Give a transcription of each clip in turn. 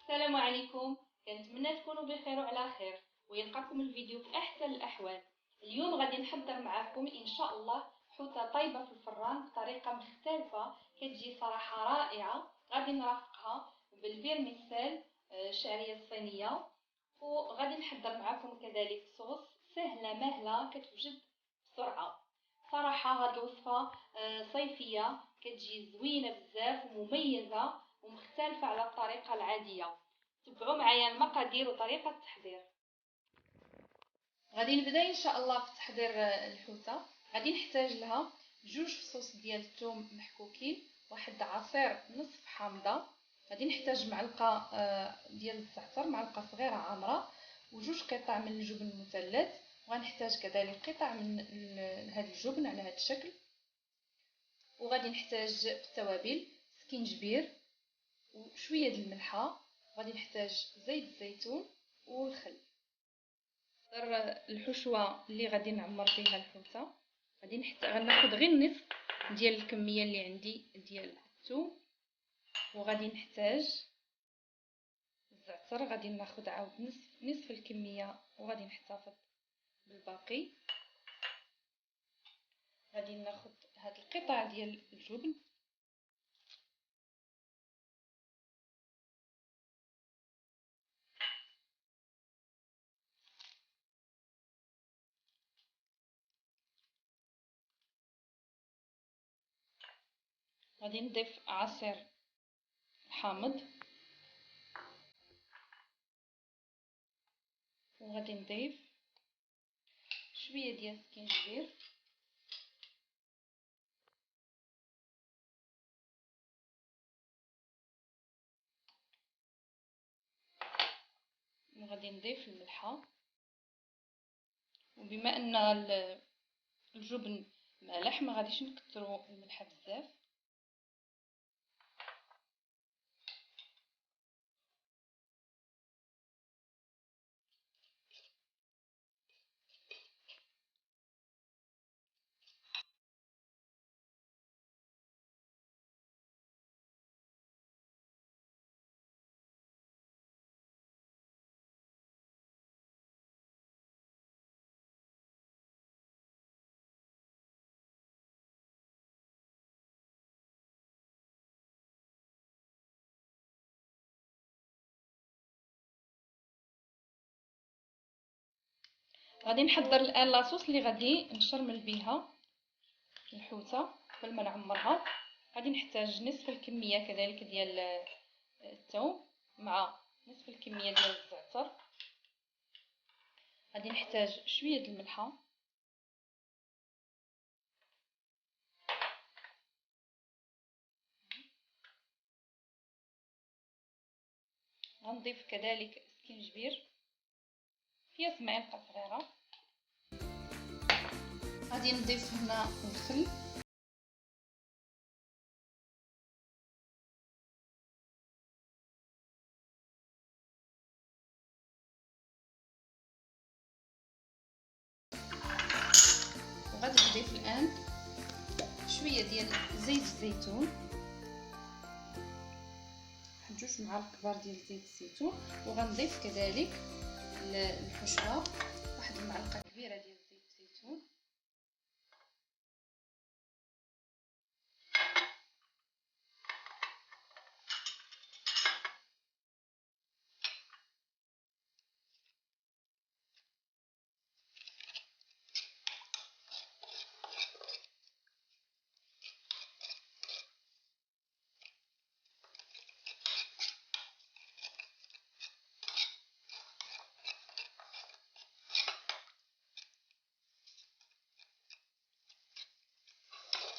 السلام عليكم. كنتمنى تكونوا بخير وعلى خير ويلقاكم الفيديو في احسن الاحوال. اليوم غادي نحضر معكم ان شاء الله حوته طايبه في الفران بطريقه مختلفه كتجي صراحه رائعه. غادي نرافقها بالفيرميسيل الشعريه الصينيه، وغادي نحضر معكم كذلك صوص سهله مهله كتوجد بسرعه. صراحه هذه الوصفه صيفيه كتجي زوينه بزاف ومميزه ومختلفه على الطريقه العاديه. تبعوا معايا المقادير وطريقه التحضير. غادي نبدا ان شاء الله في تحضير الحوته. غادي نحتاج لها 2 فصوص ديال الثوم محكوكين، واحد عصير نصف حامضه، غادي نحتاج معلقه ديال الزعتر، معلقه صغيره عامره، وجوج قطع من الجبن المثلث، وغنحتاج كذلك قطع من هذا الجبن على هذا الشكل، وغادي نحتاج التوابل سكينجبير وشويه د الملحه، غادي نحتاج زيت الزيتون والخل. الحشوه اللي غادي نعمر فيها الحوته غناخذ غير النصف ديال الكميه اللي عندي ديال الثوم، وغادي نحتاج الزعتر، غادي ناخذ عاود نصف الكميه وغادي نحتفظ بالباقي. غادي ناخذ هاد القطع ديال الجبن، غادي نضيف عصير حامض، وغادي نضيف شويه ديال السكينجبير، وغادي نضيف الملحه. وبما ان الجبن مالح ما غاديش نكثروا الملحه بزاف. غادي نحضر الان لاصوص اللي غادي نشرمل بها الحوته قبل ما نعمرها. غادي نحتاج نصف الكميه كذلك ديال الثوم مع نصف الكميه ديال الزعتر، غادي نحتاج شويه الملحه، غنضيف كذلك السكينجبير قياس معلقه صغيره، غادي نضيف هنا الخل، وغادي نضيف الان شويه ديال زيت الزيتون، واحد 2 معالق كبار ديال زيت الزيتون، وغنضيف كذلك الحشوه واحد المعلقه كبيره ديال زيت الزيتون،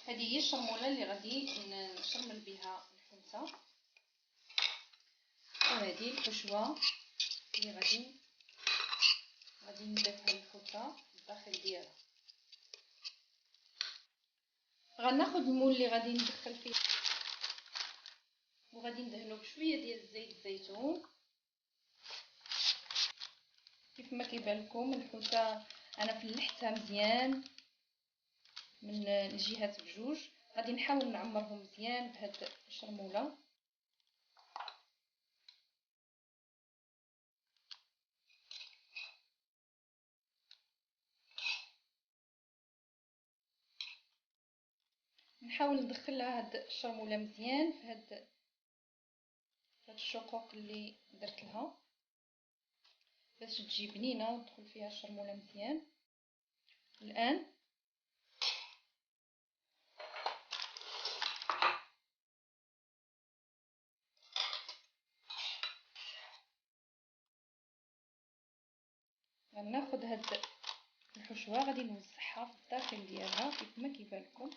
هذه هي الشرموله اللي غادي نشرمل بها الحوته، وهذه الحشوه اللي غادي نضيفها للحوته الداخل ديالها. غناخذ المول اللي غادي ندخل فيه وغادي ندهنو بشويه ديال زيت الزيتون. كيف ما كيبان لكم الحوته انا فلحتها مزيان من الجهات بجوج، غادي نحاول نعمرهم مزيان بهاد الشرموله. نحاول ندخلها هاد الشرموله مزيان في هاد الشقوق اللي درت لها باش تجي بنينه وتدخل فيها الشرموله مزيان. الان غناخد هاد الحشوه غادي نوزعها في الداخل ديالها كيف ما كيبان لكم.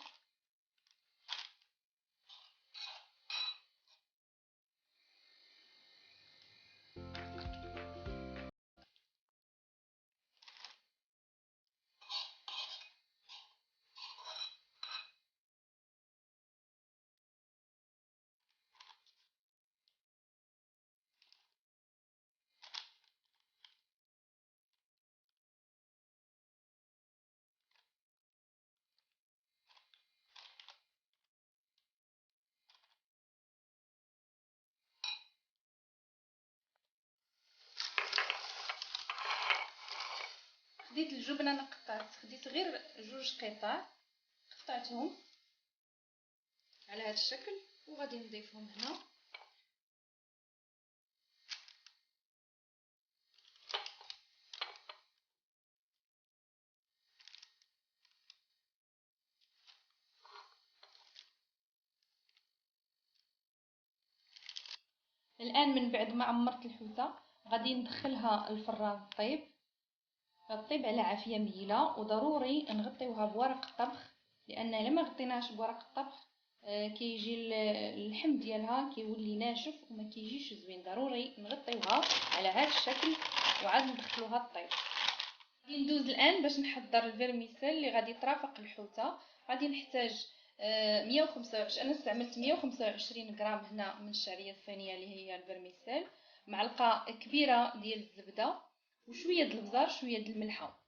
خديت الجبنه، انا خديت غير 2 قطع، قطعتهم على هذا الشكل وغادي نضيفهم هنا. الان من بعد ما عمرت الحوته غادي ندخلها الفران طيب على عافيه مهيله، وضروري نغطيوها بورق الطبخ، لان الا ما غطيناهاش بورق الطبخ كيجي اللحم ديالها كيولي ناشف وما كيجيش زوين. ضروري نغطيوها على هذا الشكل وعاد ندخلوها طيب. غادي ندوز الان باش نحضر الفيرميسيل اللي غادي ترافق الحوته. غادي نحتاج 125، انا استعملت 125 غرام هنا من الشعريه الصينيه اللي هي الفيرميسيل، معلقه كبيره ديال الزبده وشويه د البزار شويه د الملحه.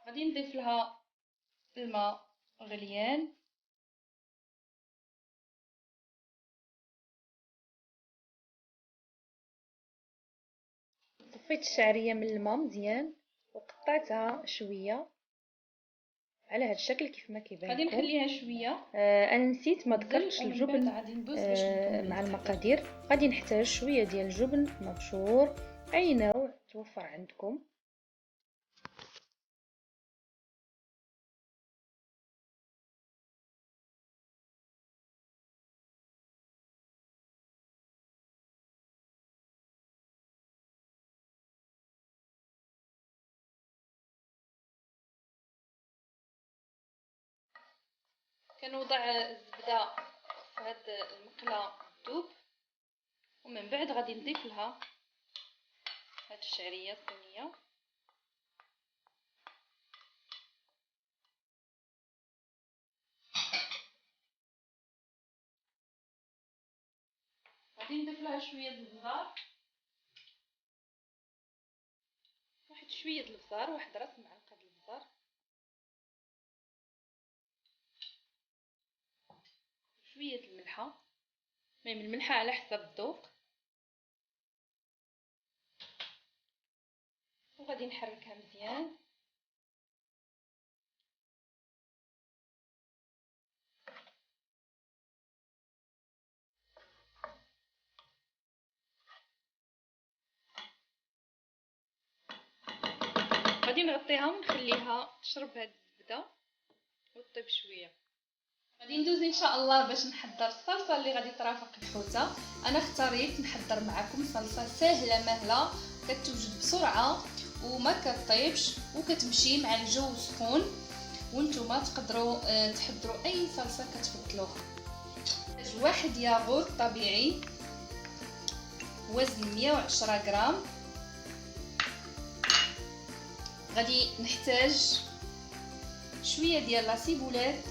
غادي نضيف لها الماء غليان، صفيت الشعريه من الماء مزيان وقطعتها شويه على هذا الشكل كيف ما كيبان لكم. غادي نخليها شويه. انا نسيت ما ذكرتش الجبن مع المقادير. غادي نحتاج شويه ديال الجبن مبشور، اي نوع توفر عندكم. كنوضع الزبده في هاد المقله تذوب، ومن بعد غادي نضيف لها هاد الشعريه الصينيه. غادي نضيف لها شويه د البزار، واحد شويه د البزار، واحد راس معلقه د البزار، شويه د الملحه، المهم الملحه على حسب الذوق. وغادي نحركها مزيان. غادي نغطيها ونخليها تشرب هاد الزبده وطيب شويه. غادي ندوز ان شاء الله باش نحضر الصلصه اللي غادي ترافق الحوته. انا اختاريت نحضر معكم صلصه سهله مهله كتوجد بسرعه وما كطيبش وكتمشي مع الجو سخون، وانتم تقدروا تحضروا اي صلصه كتفضلوها. واحد ياغورت طبيعي وزن 110 غرام. غادي نحتاج شويه ديال لاسيبولات،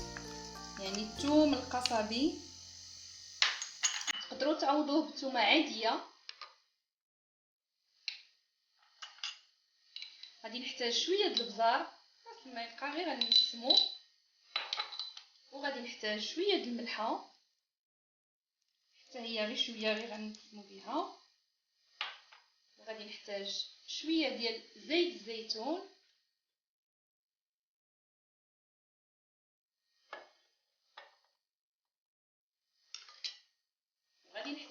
يعني الثوم القصبي، تقدروا تعوضوه بثومه عاديه. غادي نحتاج شويه د البزار، نص الملعقه غير غنسمو، وغادي نحتاج شويه د الملحه حتى هي غير شويه غير غنسمو بها. وغادي نحتاج شويه ديال زيت الزيتون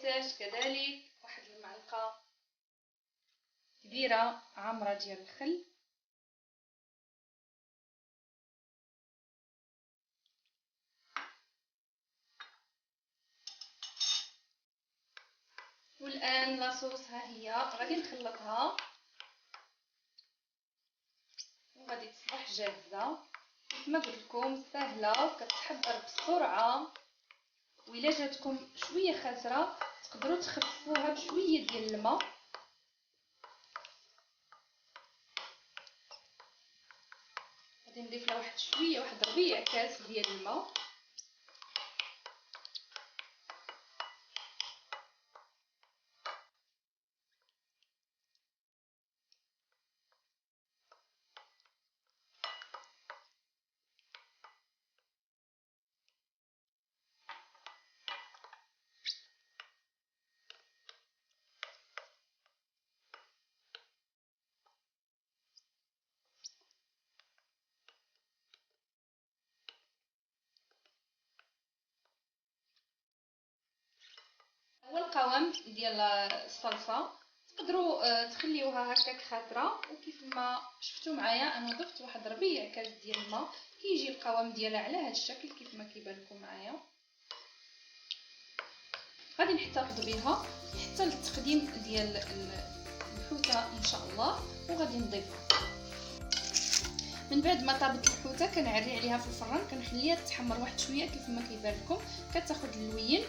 نحتاج كذلك واحد المعلقه كبيره عامره ديال الخل، والان لاصوص ها هي غادي نخلطها وغادي تصبح جاهزه. كما قلت لكم سهله وكتحضر بسرعه، وإلا جاتكم شويه خاسره تقدروا تخففوها بشويه ديال الماء. غادي نضيف لها واحد شويه، واحد ربيع كاس ديال الماء. هو القوام ديال الصلصه، تقدروا تخليوها هكاك خاطره، وكيف ما شفتوا معايا انا ضفت واحد ربيع كاس ديال الماء، كيجي القوام ديالها على هذا الشكل كيف ما كيبان لكم معايا. غادي نحتفظ بها حتى للتقديم ديال الحوته ان شاء الله، وغادي نضيفها من بعد ما طابت الحوته. كنعري عليها في الفران، كنخليها تتحمر واحد شويه كيف ما كيبان لكم، كتاخذ اللوين.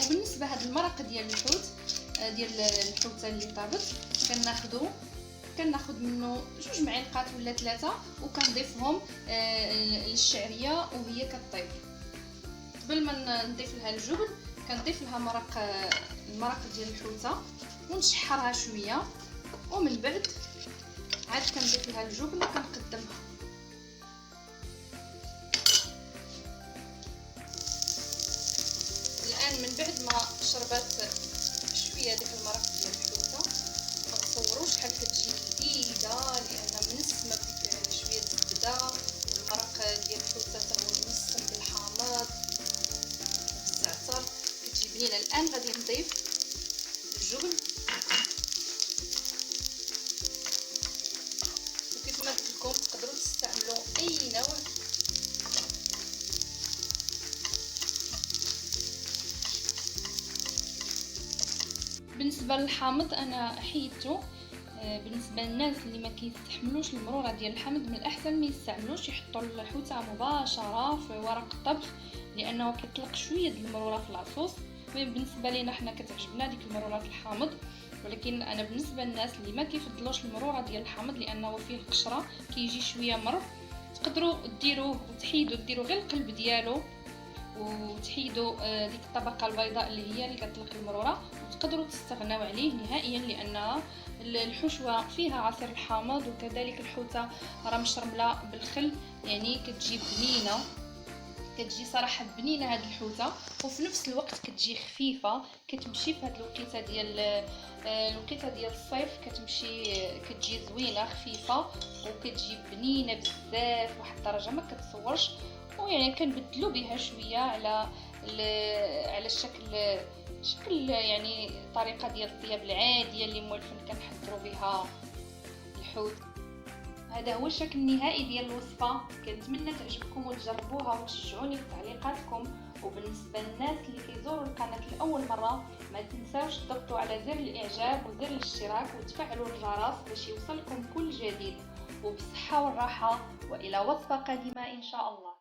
وبالنسبه هذا المرق ديال الحوت ديال الحوته اللي طابت، كناخذ منه 2 معالق ولا 3، وكنضيفهم للشعريه وهي كطيب. قبل ما نضيف لها الجبن كنضيف لها المرق ديال الحوته ونشحرها شويه، ومن بعد عاد كنضيف لها الجبن وكنقدمها. الان من بعد ما شربات شويه ديك المرق ديال الحوته، ما تصوروش شحال كتجي لذيذه، لان منسمه بديك شويه الزبده، والمرق ديال الحوته حتى هو منسم بالحامض بالزعتر، كتجي بنينه. الان غادي نضيف الجبن، وكيف ما قلت لكم تقدروا تستعملوا اي نوع. بالنسبه للحامض انا حيدته. بالنسبه للناس اللي ما كيستحملوش المروره ديال الحامض، من الاحسن ما يستعملوش، يحطوا الحوته مباشره في ورق الطبخ، لانه كيطلق شويه د المروره في العصوص. بالنسبه لينا حنا كتعجبنا ديك المروره الحامض، ولكن انا بالنسبه للناس اللي ما كيفضلوش المروره ديال الحامض لانه فيه القشره كيجي شويه مر، تقدروا ديروه وتحيدوا، ديروا غير القلب ديالو وتحيدوا ديك الطبقه البيضاء اللي هي اللي كتطلق المروره، وتقدروا تستغناو عليه نهائيا، لان الحشوه فيها عصير الحامض، وكذلك الحوته راه مشرمله بالخل، يعني كتجي بنينه، كتجي صراحه بنينه هاد الحوته، وفي نفس الوقت كتجي خفيفه، كتمشي في هاد الوقيته ديال الصيف، كتجي زوينه خفيفه، وكتجي بنينه بزاف واحد الدرجه ما كتصورش. ويعني كنبدلوا بها شويه على الشكل يعني طريقه ديال الطياب العاديه اللي مولفين كنحضروا بها الحوت. هذا هو الشكل النهائي ديال الوصفه، كنتمنى تعجبكم وتجربوها وتشجعوني في تعليقاتكم. وبالنسبه للناس اللي كيزوروا القناه لاول مره، ما تنساوش تضغطوا على زر الاعجاب وزر الاشتراك وتفعلوا الجرس باش يوصلكم كل جديد. وبالصحه والراحه، والى وصفه قادمه ان شاء الله.